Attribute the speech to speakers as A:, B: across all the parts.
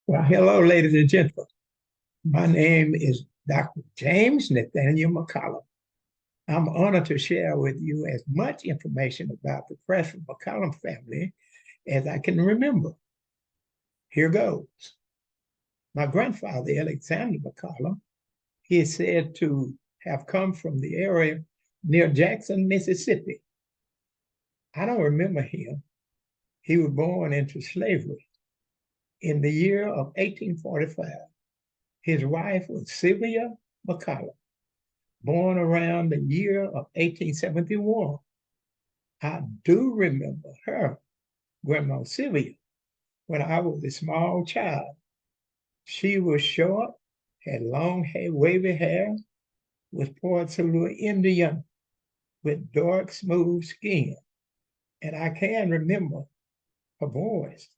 A: Well, hello, ladies and gentlemen. My name is Dr. James Nathaniel McCollum. I'm honored to share with you as much information about the Prattsville McCollum family as I can remember. Here goes. My grandfather, Alexander McCollum, he is said to have come from the area near Jackson, Mississippi. I don't remember him. He was born into slavery in the year of 1845. His wife was Sylvia McCollum, born around the year of 1871. I do remember her, Grandma Sylvia, when I was a small child. She was short, had long hair, wavy hair, was Prattsville Indian with dark, smooth skin. And I can remember her voice.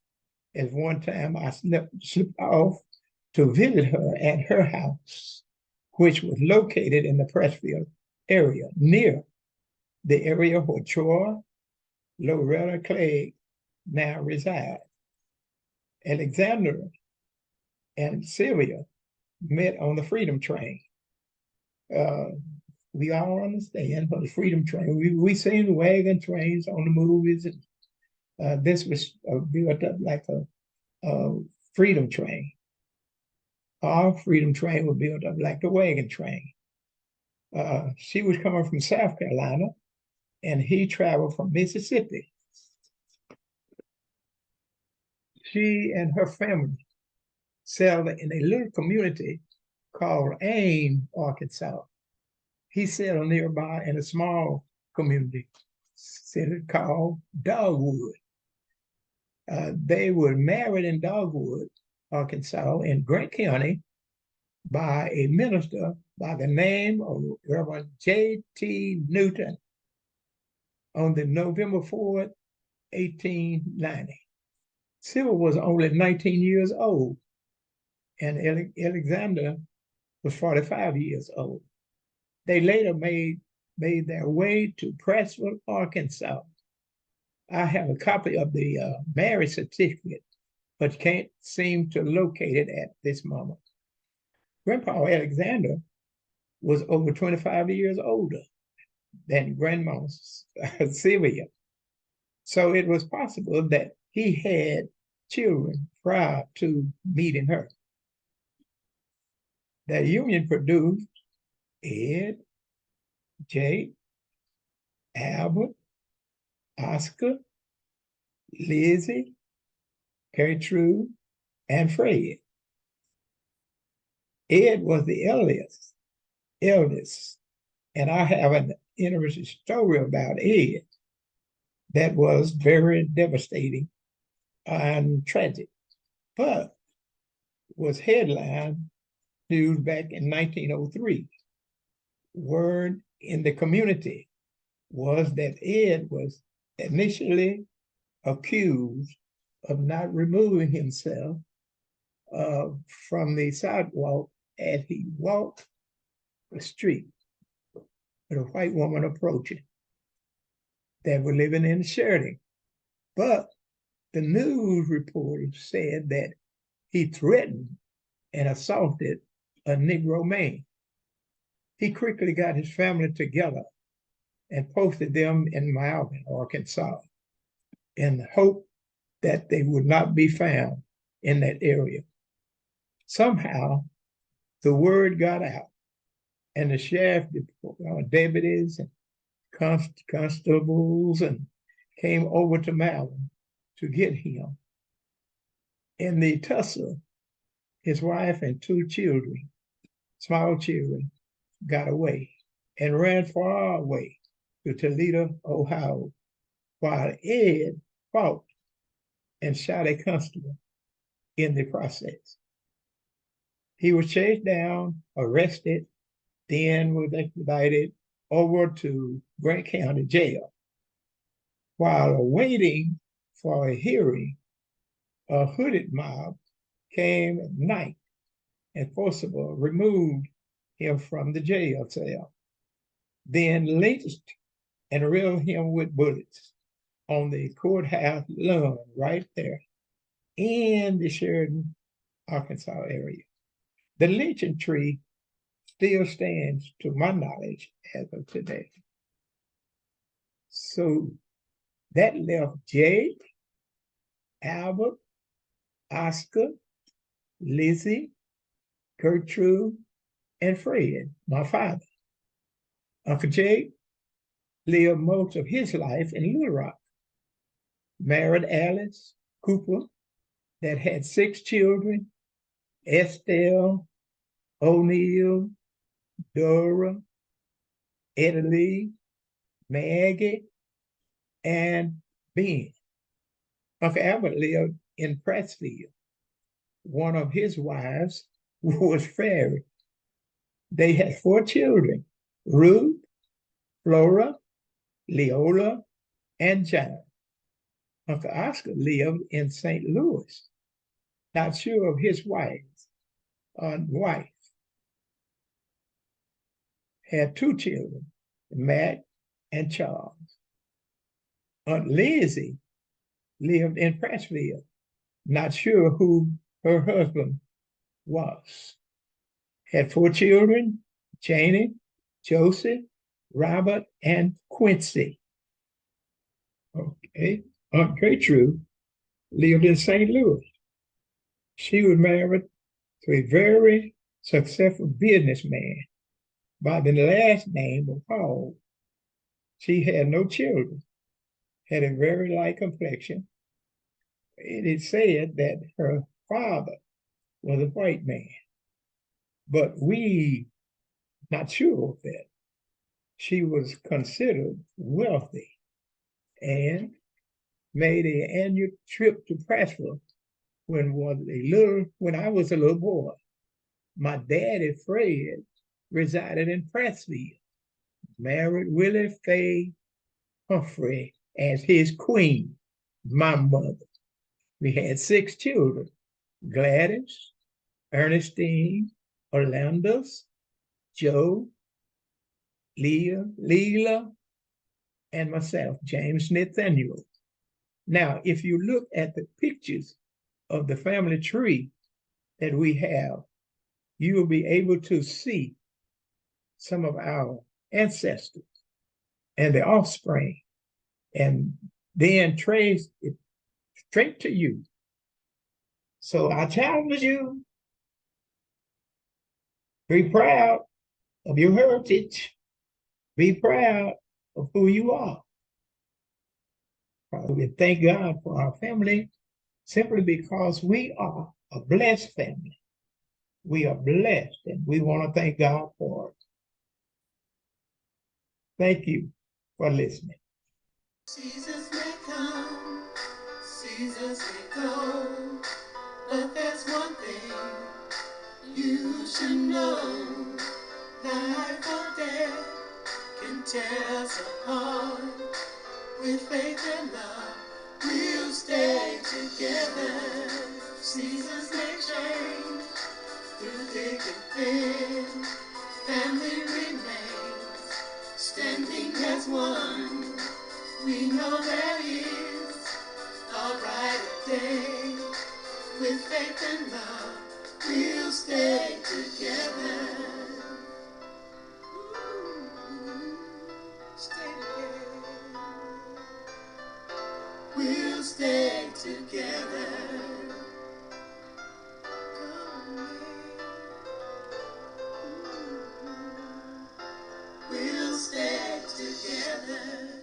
A: As one time I slipped off to visit her at her house, which was located in the Prattsville area near the area where Troy Loretta Clegg now reside. Alexander and Sylvia met on the Freedom Train. Uh, we all understand for the Freedom Train. We seen wagon trains on the movies, and this was built up like a Freedom Train. Our Freedom Train was built up like the wagon train. She was coming from South Carolina, and he traveled from Mississippi. She and her family settled in a little community called Ames, Arkansas. He settled nearby in a small community city called Dogwood. They were married in Dogwood, Arkansas, in Grant County by a minister by the name of Reverend J.T. Newton on the November 4th, 1890. Sylvia was only 19 years old, and Alexander was 45 years old. They later made their way to Prattsville, Arkansas. I have a copy of the marriage certificate, but can't seem to locate it at this moment. Grandpa Alexander was over 25 years older than Grandma Sylvia. So it was possible that he had children prior to meeting her. That union produced Ed, Jake, Albert, Oscar, Lizzie, Gertrude, and Fred. Ed was the eldest, and I have an interesting story about Ed that was very devastating and tragic, but was headline news back in 1903. Word in the community was that Ed was initially accused of not removing himself from the sidewalk as he walked the street with a white woman approaching that were living in Sheridan. But the news reporters said that he threatened and assaulted a Negro man. He quickly got his family together and posted them in Malvern, Arkansas, in the hope that they would not be found in that area. Somehow, the word got out, and the sheriff deputies and constables and came over to Malvern to get him. In the tussle, his wife and two children, small children, got away and ran far away to Toledo, Ohio, while Ed fought and shot a constable in the process. He was chased down, arrested, then was extradited over to Grant County Jail. While awaiting for a hearing, a hooded mob came at night and forcibly removed him from the jail cell, then lynched and riddled him with bullets on the courthouse lawn right there in the Sheridan Arkansas area. The lynching tree still stands, to my knowledge, as of today. So that left Jake, Albert, Oscar, Lizzie, Gertrude, and Fred, my father. Uncle Jake lived most of his life in Little Rock, married Alice Cooper, that had 6 children: Estelle, O'Neill, Dora, Italy, Maggie, and Ben. Uncle Albert lived in Prattsville. One of his wives was Fairy. They had 4 children: Ruth, Flora, Leola, and John. Uncle Oscar lived in St. Louis. Not sure of his wife. Had 2 children, Matt and Charles. Aunt Lizzie lived in Prattsville. Not sure who her husband was. Had 4 children: Janie, Joseph, Robert, and Quincy. Okay. Aunt Gertrude lived in St. Louis. She was married to a very successful businessman by the last name of Hall. She had no children, had a very light complexion. It is said that her father was a white man, but we not sure of that. She was considered wealthy and made an annual trip to Prattsville when I was a little boy. My daddy, Fred, resided in Prattsville, married Willie Fay Humphrey as his queen, my mother. We had 6 children: Gladys, Ernestine, Orlandus, Joe, Leela, and myself, James Nathaniel. Now, if you look at the pictures of the family tree that we have, you will be able to see some of our ancestors and the offspring, and then trace it straight to you. So I challenge you, be proud of your heritage, be proud of who you are. We thank God for our family simply because we are a blessed family. We are blessed, and we want to thank God for it. Thank you for listening.
B: Seasons may come, seasons may go, but there's one thing you should know. Life or death can tear us apart. With faith and love, we'll stay together. Seasons may change through thick and thin. Family remains standing as one. We know there is a brighter day. With faith and love, we'll stay together. Stay together. We'll stay together. We'll stay together.